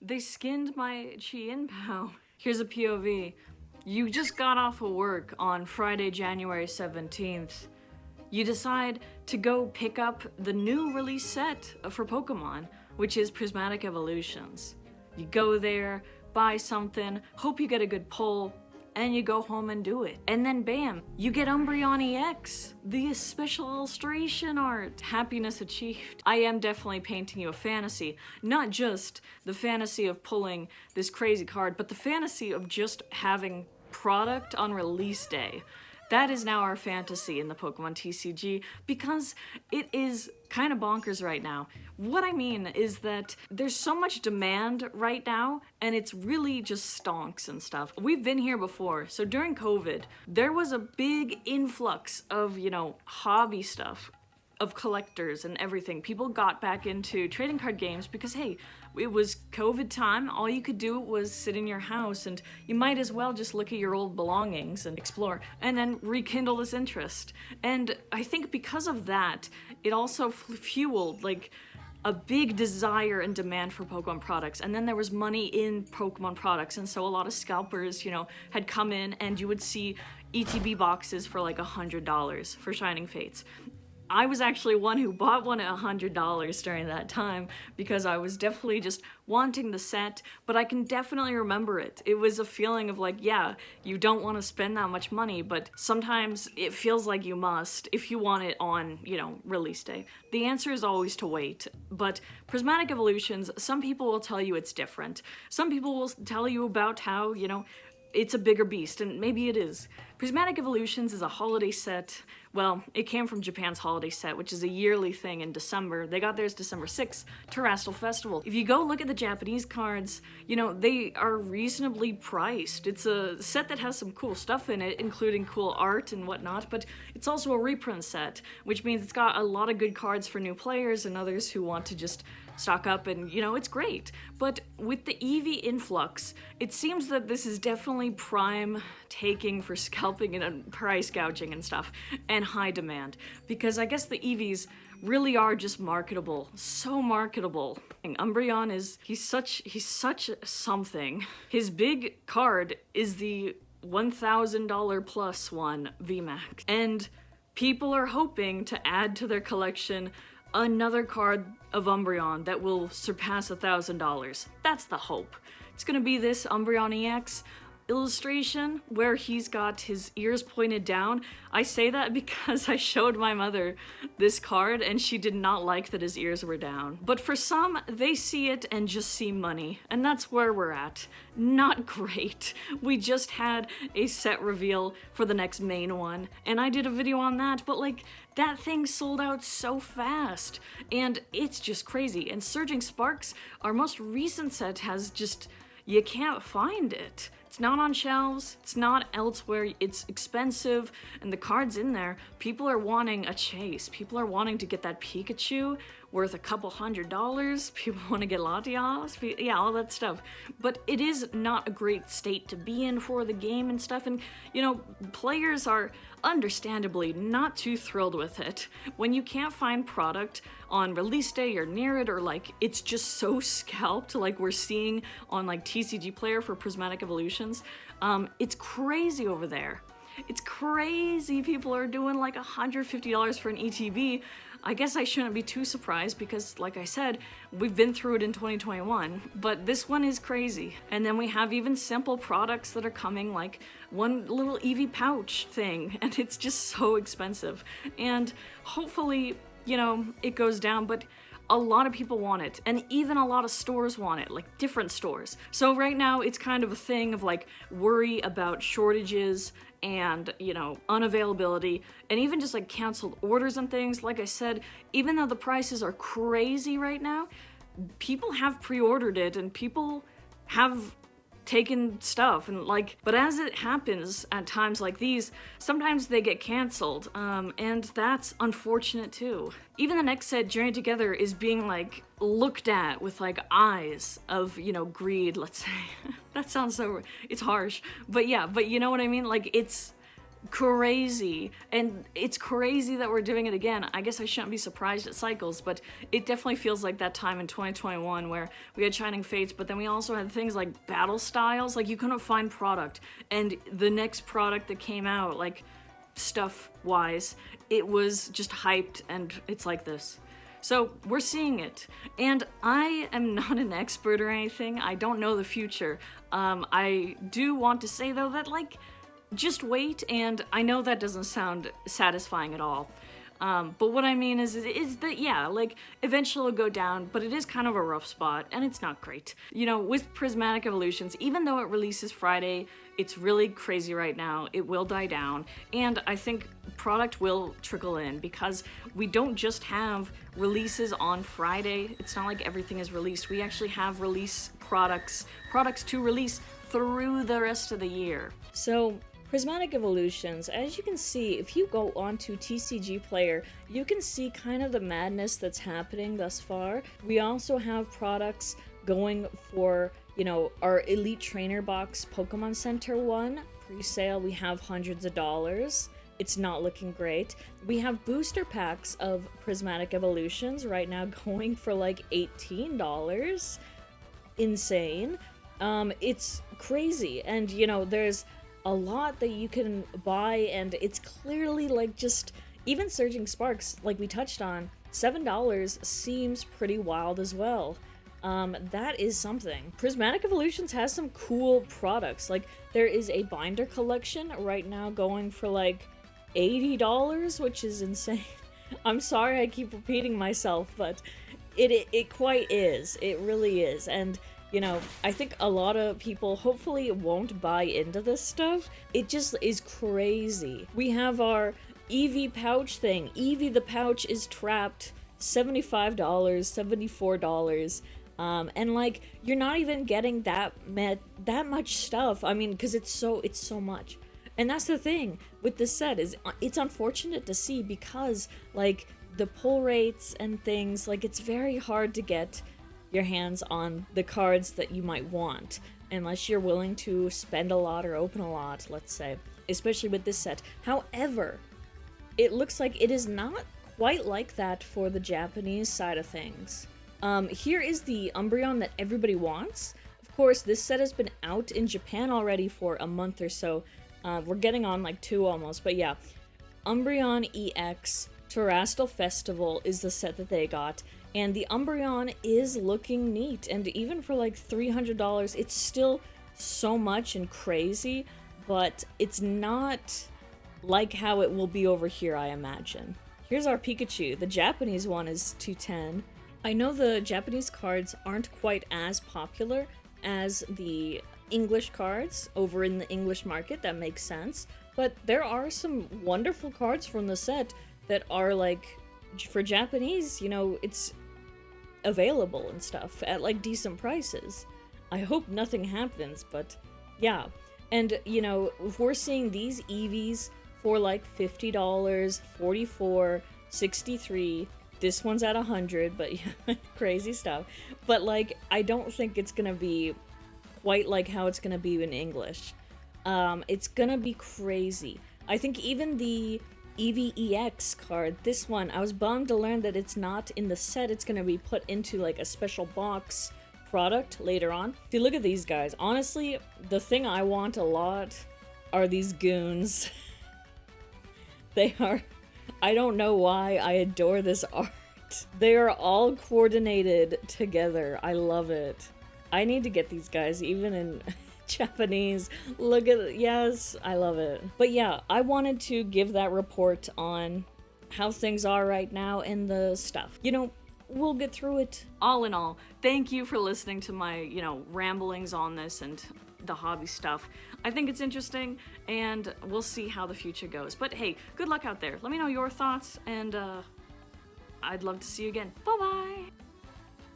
They skinned my Chi-Pao. Here's a POV. You just got off of work on Friday, January 17th. You decide to go pick up the new release set for Pokemon, which is Prismatic Evolutions. You go there, buy something, hope you get a good pull, and you go home and do it. And then bam, you get Umbreon EX, the special illustration art. Happiness achieved. I am definitely painting you a fantasy. Not just the fantasy of pulling this crazy card, but the fantasy of just having product on release day. That is now our fantasy in the Pokemon TCG because it is kind of bonkers right now. What I mean is that there's so much demand right now and it's really just stonks and stuff. We've been here before. So during COVID, there was a big influx of, hobby stuff, of collectors and everything. People got back into trading card games because, hey, it was COVID time. All you could do was sit in your house and you might as well just look at your old belongings and explore and then rekindle this interest. And I think because of that, it also fueled like a big desire and demand for Pokemon products. And then there was money in Pokemon products. And so a lot of scalpers, had come in and you would see ETB boxes for like $100 for Shining Fates. I was actually one who bought one at $100 during that time because I was definitely just wanting the set, but I can definitely remember it. It was a feeling of like, yeah, you don't want to spend that much money, but sometimes it feels like you must if you want it on, release day. The answer is always to wait, but Prismatic Evolutions, some people will tell you it's different. Some people will tell you about how, it's a bigger beast, and maybe it is. Prismatic Evolutions is a holiday set. Well, it came from Japan's holiday set, which is a yearly thing in December. They got theirs December 6th, Terastal Festival. If you go look at the Japanese cards, they are reasonably priced. It's a set that has some cool stuff in it, including cool art and whatnot, but it's also a reprint set, which means it's got a lot of good cards for new players and others who want to just stock up and, it's great. But with the Eevee influx, it seems that this is definitely prime taking for scalping and price gouging and stuff, and high demand. Because I guess the Eevees really are just marketable. So marketable. Umbreon he's such something. His big card is the $1,000 plus one VMAX. And people are hoping to add to their collection another card of Umbreon that will surpass $1,000. That's the hope. It's gonna be this Umbreon EX illustration where he's got his ears pointed down. I say that because I showed my mother this card and she did not like that his ears were down. But for some, they see it and just see money, and that's where we're at. Not great. We just had a set reveal for the next main one, and I did a video on that, but that thing sold out so fast, and it's just crazy. And Surging Sparks, our most recent set, has just, you can't find it. It's not on shelves, it's not elsewhere, it's expensive, and the cards in there, people are wanting a chase. People are wanting to get that Pikachu worth a couple $100. People want to get Latias, yeah, all that stuff. But it is not a great state to be in for the game and stuff, and players are understandably not too thrilled with it. When you can't find product on release day or near it, or it's just so scalped like we're seeing on TCG Player for Prismatic Evolutions, it's crazy over there. It's crazy. People are doing $150 for an ETB. I guess I shouldn't be too surprised because, like I said, we've been through it in 2021, but this one is crazy. And then we have even simple products that are coming, like one little Eevee pouch thing, and it's just so expensive. And hopefully, it goes down, but a lot of people want it, and even a lot of stores want it, different stores. So right now, it's kind of a thing of worry about shortages and, unavailability, and even just canceled orders and things. Like I said, even though the prices are crazy right now, people have pre-ordered it and people have taken stuff and but as it happens at times like these, sometimes they get canceled, and that's unfortunate too. Even the next set, Journey Together, is being looked at with eyes of, greed, let's say. That sounds so, it's harsh, but yeah, but you know what I mean? crazy. And it's crazy that we're doing it again. I guess I shouldn't be surprised at cycles, but it definitely feels like that time in 2021 where we had Shining Fates, but then we also had things like battle styles. Like, you couldn't find product, and the next product that came out, like stuff wise, it was just hyped, and it's like this. So we're seeing it, and I am not an expert or anything. I don't know the future. I do want to say though that, like, just wait, and I know that doesn't sound satisfying at all. But what I mean is that, yeah, like, eventually it'll go down, but it is kind of a rough spot, and it's not great. You know, with Prismatic Evolutions, even though it releases Friday, it's really crazy right now. It will die down, and I think product will trickle in, because we don't just have releases on Friday. It's not like everything is released. We actually have release products to release through the rest of the year. So, Prismatic Evolutions, as you can see, if you go onto TCG Player, you can see kind of the madness that's happening thus far. We also have products going for, you know, our Elite Trainer Box Pokemon Center one pre-sale. We have hundreds of dollars. It's not looking great. We have booster packs of Prismatic Evolutions right now going for like $18. Insane. It's crazy, and you know, there's a lot that you can buy, and it's clearly like just even Surging Sparks, like we touched on, $7 seems pretty wild as well. That is something. Prismatic Evolutions has some cool products. Like, there is a binder collection right now going for like $80, which is insane. I'm sorry I keep repeating myself, but it quite is. It really is. And you know, I think a lot of people hopefully won't buy into this stuff. It just is crazy. We have our Eevee pouch thing. Eevee the pouch is trapped, $75, $74. And like, you're not even getting that much stuff. I mean, because it's so much. And that's the thing with this set, is it's unfortunate to see, because like the pull rates and things, like, it's very hard to get your hands on the cards that you might want, unless you're willing to spend a lot or open a lot, let's say, especially with this set. However, it looks like it is not quite like that for the Japanese side of things. Here is the Umbreon that everybody wants. Of course, this set has been out in Japan already for a month or so. We're getting on like 2 almost, but yeah. Umbreon EX Terastal Festival is the set that they got. And the Umbreon is looking neat, and even for like $300, it's still so much and crazy, but it's not like how it will be over here, I imagine. Here's our Pikachu. The Japanese one is $210. I know the Japanese cards aren't quite as popular as the English cards over in the English market. That makes sense, but there are some wonderful cards from the set that are like, for Japanese, you know, it's available and stuff at like decent prices. I hope nothing happens, but yeah. And you know, if we're seeing these Eevees for like $50, $44, $63, this one's at $100, but yeah, crazy stuff. But like, I don't think it's gonna be quite like how it's gonna be in English. It's gonna be crazy. I think even the Eevee EX card, this one, I was bummed to learn that it's not in the set. It's gonna be put into like a special box product later on. See, look at these guys. Honestly, the thing I want a lot are these goons. They are, I don't know why I adore this art. They are all coordinated together. I love it. I need to get these guys even in Japanese. Look at it. Yes, I love it. But yeah, I wanted to give that report on how things are right now and the stuff. You know, we'll get through it. All in all, thank you for listening to my, you know, ramblings on this and the hobby stuff. I think it's interesting, and we'll see how the future goes. But hey, good luck out there. Let me know your thoughts, and I'd love to see you again. Bye-bye!